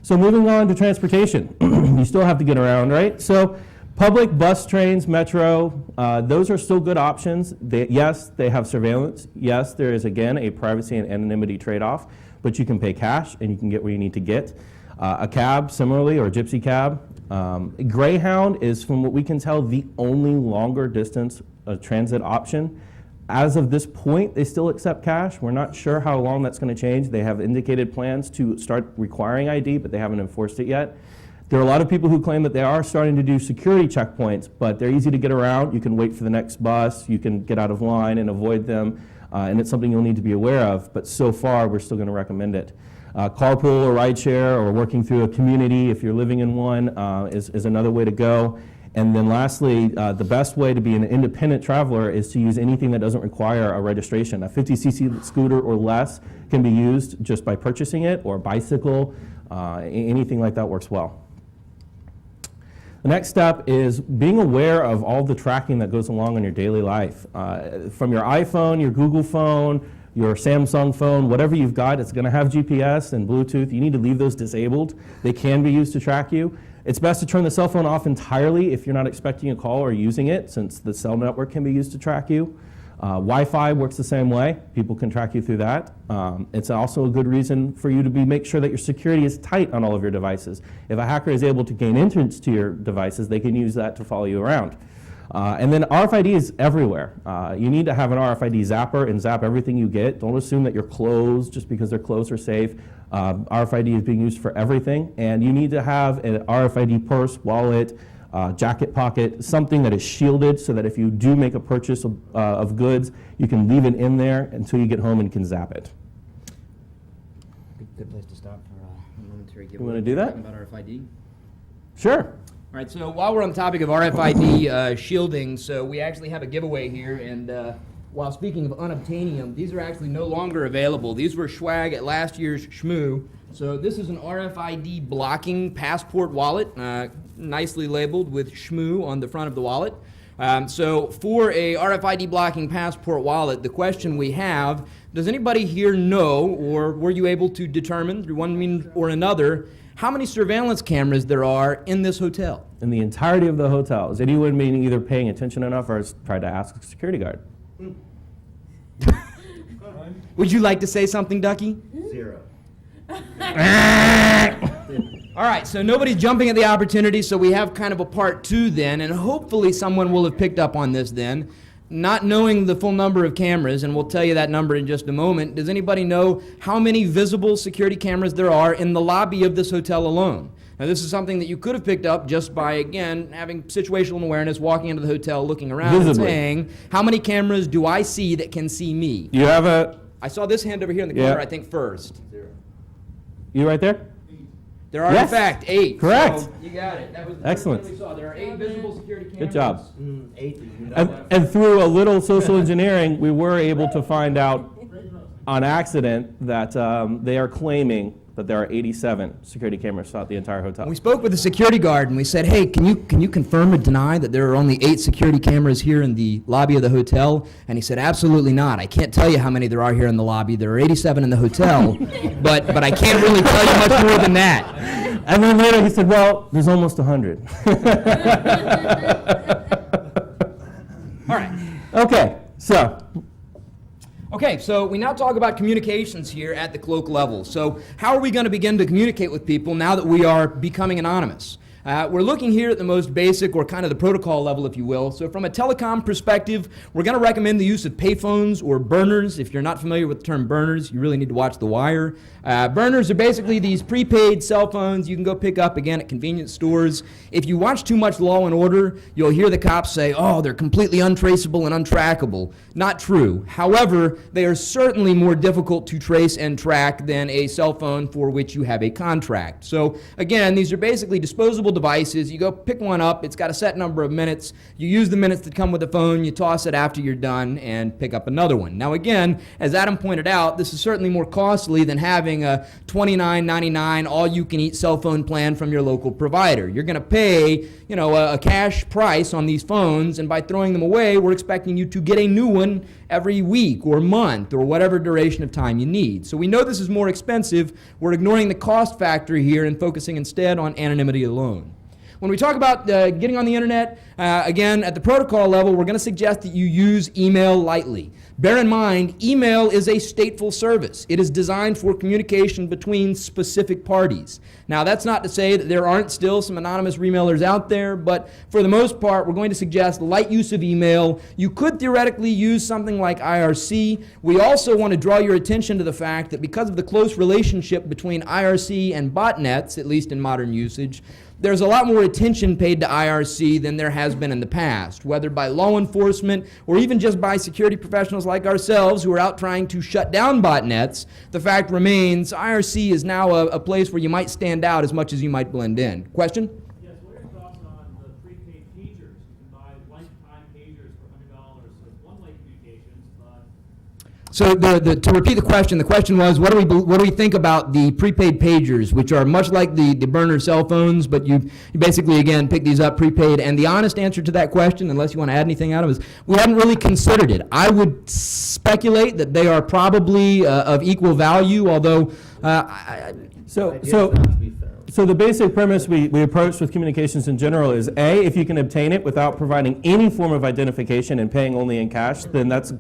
So moving on to transportation, you still have to get around, right? So public bus, trains, metro, those are still good options. Yes, they have surveillance. Yes, there is, again, a privacy and anonymity trade-off, but you can pay cash and you can get where you need to get. A cab, similarly, or a gypsy cab. Greyhound is, from what we can tell, the only longer distance transit option. As of this point, they still accept cash. We're not sure how long that's going to change. They have indicated plans to start requiring ID, but they haven't enforced it yet. There are a lot of people who claim that they are starting to do security checkpoints, but they're easy to get around. You can wait for the next bus. You can get out of line and avoid them, and it's something you'll need to be aware of. But so far, we're still going to recommend it. Carpool or rideshare or working through a community, if you're living in one, is another way to go. And then lastly, the best way to be an independent traveler is to use anything that doesn't require a registration. A 50cc scooter or less can be used just by purchasing it, or bicycle, anything like that works well. The next step is being aware of all the tracking that goes along in your daily life. From your iPhone, your Google phone, your Samsung phone, whatever you've got, it's going to have GPS and Bluetooth. You need to leave those disabled. They can be used to track you. It's best to turn the cell phone off entirely if you're not expecting a call or using it, since the cell network can be used to track you. Wi-Fi works the same way. People can track you through that. It's also a good reason for you to make sure that your security is tight on all of your devices. If a hacker is able to gain entrance to your devices, they can use that to follow you around. And then RFID is everywhere. You need to have an RFID zapper and zap everything you get. Don't assume that your clothes, just because their clothes are safe. RFID is being used for everything, and you need to have an RFID purse, wallet, jacket pocket, something that is shielded so that if you do make a purchase of goods, you can leave it in there until you get home and can zap it. Good place to stop for a momentary giveaway. You want to do that? Talking about RFID? Sure. All right, so while we're on the topic of RFID shielding, so we actually have a giveaway here, and while speaking of unobtaining them, these are actually no longer available. These were swag at last year's Shmoo. So this is an RFID blocking passport wallet, nicely labeled with Shmoo on the front of the wallet. So for a RFID blocking passport wallet, the question we have, does anybody here know, or were you able to determine through one means or another, how many surveillance cameras there are in this hotel? In the entirety of the hotel. Is anyone being either paying attention enough or has tried to ask a security guard? Would you like to say something, Ducky? 0. All right, so nobody's jumping at the opportunity, so we have kind of a part 2 then, and hopefully someone will have picked up on this then. Not knowing the full number of cameras, and we'll tell you that number in just a moment, does anybody know how many visible security cameras there are in the lobby of this hotel alone? Now, this is something that you could have picked up just by, again, having situational awareness, walking into the hotel, looking around, and saying, how many cameras do I see that can see me? You have a... I saw this hand over here in the corner, I think, first. 0. You right there? There are, Yes. in fact, 8. Correct. So you got it. That was the Excellent. first one we saw. There are 8 visible security cameras. Good job. 8. And through a little social engineering, we were able to find out on accident that they are claiming that there are 87 security cameras throughout the entire hotel. We spoke with the security guard and we said, hey, can you confirm or deny that there are only 8 security cameras here in the lobby of the hotel? And he said, absolutely not. I can't tell you how many there are here in the lobby. There are 87 in the hotel, but I can't really tell you much more than that. And then later he said, well, there's almost 100. All right. Okay, so we now talk about communications here at the Cloak level. So how are we going to begin to communicate with people now that we are becoming anonymous? We're looking here at the most basic, or kind of the protocol level, if you will. So from a telecom perspective, we're going to recommend the use of payphones or burners. If you're not familiar with the term burners, you really need to watch The Wire. Burners are basically these prepaid cell phones you can go pick up, again, at convenience stores. If you watch too much Law and Order, you'll hear the cops say, oh, they're completely untraceable and untrackable. Not true. However, they are certainly more difficult to trace and track than a cell phone for which you have a contract. So again, these are basically disposable multiple devices. You go pick one up. It's got a set number of minutes. You use the minutes that come with the phone. You toss it after you're done and pick up another one. Now, again, as Adam pointed out, this is certainly more costly than having a $29.99 all-you-can-eat cell phone plan from your local provider. You're going to pay, a cash price on these phones, and by throwing them away, we're expecting you to get a new one every week or month or whatever duration of time you need. So we know this is more expensive. We're ignoring the cost factor here and focusing instead on anonymity alone. When we talk about getting on the internet, again, at the protocol level, we're going to suggest that you use email lightly. Bear in mind, email is a stateful service. It is designed for communication between specific parties. Now, that's not to say that there aren't still some anonymous remailers out there, but for the most part, we're going to suggest light use of email. You could theoretically use something like IRC. We also want to draw your attention to the fact that because of the close relationship between IRC and botnets, at least in modern usage, there's a lot more attention paid to IRC than there has been in the past, whether by law enforcement or even just by security professionals like ourselves who are out trying to shut down botnets. The fact remains IRC is now a place where you might stand out as much as you might blend in. Question? Yes, what are your thoughts on the prepaid pagers? You can buy lifetime pagers for $100, so it's one-way communications, but... So to repeat the question was, what do we think about the prepaid pagers, which are much like the burner cell phones, but you basically, again, pick these up prepaid? And the honest answer to that question, unless you want to add anything out of it, is we hadn't really considered it. I would speculate that they are probably of equal value, although... So the basic premise we approach with communications in general is, A, if you can obtain it without providing any form of identification and paying only in cash, then that's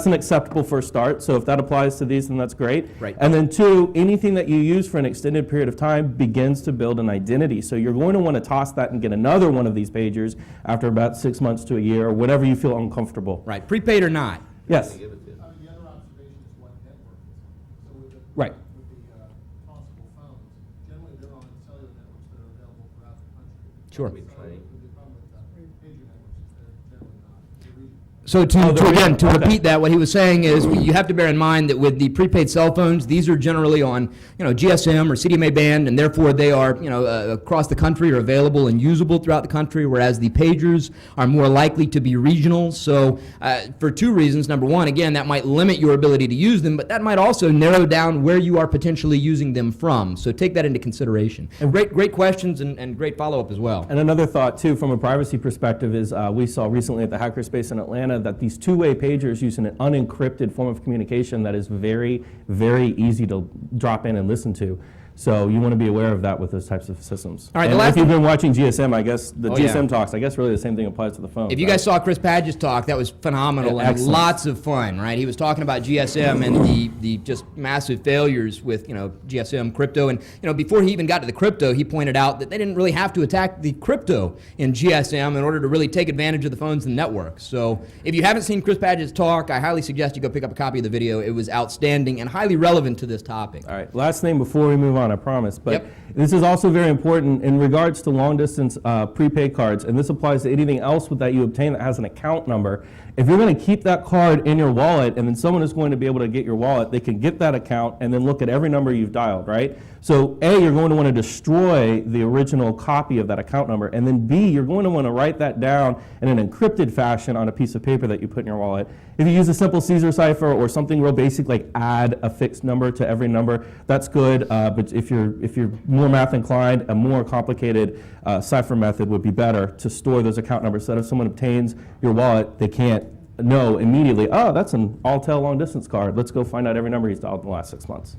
an acceptable first start. So if that applies to these, then that's great. Right. And then 2, anything that you use for an extended period of time begins to build an identity. So you're going to want to toss that and get another one of these pagers after about 6 months to a year or whatever you feel uncomfortable. Right, prepaid or not. Yes. The other observation is what network it's on. So with the, Right. with the possible phones, generally they're on cellular networks that are available throughout the country. Sure. So the problem with pager networks is they're generally not. They're regional. So to repeat that, what he was saying is you have to bear in mind that with the prepaid cell phones, these are generally on GSM or CDMA band, and therefore they are across the country or available and usable throughout the country, whereas the pagers are more likely to be regional. So for 2 reasons. Number 1, again, that might limit your ability to use them, but that might also narrow down where you are potentially using them from. So take that into consideration. And great questions and great follow-up as well. And another thought, too, from a privacy perspective is we saw recently at the Hackerspace in Atlanta that these two-way pagers use an unencrypted form of communication that is very, very easy to drop in and listen to. So you want to be aware of that with those types of systems. All right, and the last if you've been watching GSM, I guess the Oh, yeah. GSM talks, I guess really the same thing applies to the phone. If you guys saw Chris Padgett's talk, that was phenomenal and Excellent. lots of fun, right? He was talking about GSM and the just massive failures with GSM crypto, and before he even got to the crypto, he pointed out that they didn't really have to attack the crypto in GSM in order to really take advantage of the phones and networks. So if you haven't seen Chris Padgett's talk, I highly suggest you go pick up a copy of the video. It was outstanding and highly relevant to this topic. All right, last thing before we move on, I promise. But Yep. this is also very important in regards to long-distance prepaid cards, and this applies to anything else that you obtain that has an account number. If you're going to keep that card in your wallet, and then someone is going to be able to get your wallet, they can get that account and then look at every number you've dialed, right? So A, you're going to want to destroy the original copy of that account number, and then B, you're going to want to write that down in an encrypted fashion on a piece of paper that you put in your wallet. If you use a simple Caesar cipher or something real basic like add a fixed number to every number, that's good. But if you're more math inclined, a more complicated cipher method would be better to store those account numbers so that if someone obtains your wallet, they can't know immediately, oh, that's an Alltel long distance card. Let's go find out every number he's dialed in the last 6 months.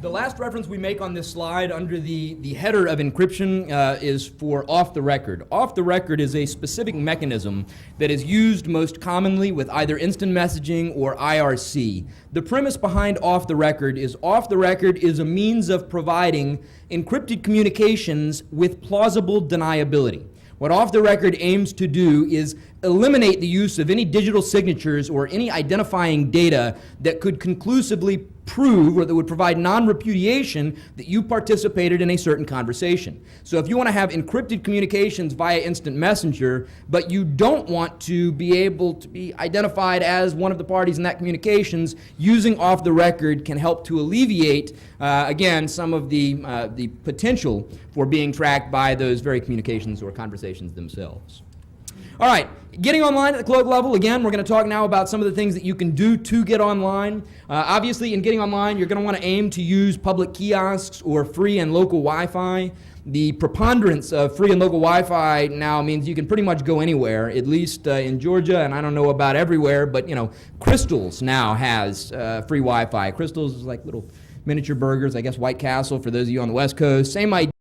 The last reference we make on this slide under the header of encryption is for off the record. Off the record is a specific mechanism that is used most commonly with either instant messaging or IRC. The premise behind off the record is a means of providing encrypted communications with plausible deniability. What off the record aims to do is eliminate the use of any digital signatures or any identifying data that could conclusively prove or that would provide non-repudiation that you participated in a certain conversation. So if you want to have encrypted communications via instant messenger, but you don't want to be able to be identified as one of the parties in that communications, using off the record can help to alleviate, again, some of the potential for being tracked by those very communications or conversations themselves. All right, getting online at the Cloak level, again, we're going to talk now about some of the things that you can do to get online. Obviously, in getting online, you're going to want to aim to use public kiosks or free and local Wi-Fi. The preponderance of free and local Wi-Fi now means you can pretty much go anywhere, at least in Georgia, and I don't know about everywhere, but, you know, Crystals now has free Wi-Fi. Crystals is like little miniature burgers, I guess White Castle for those of you on the West Coast. Same idea.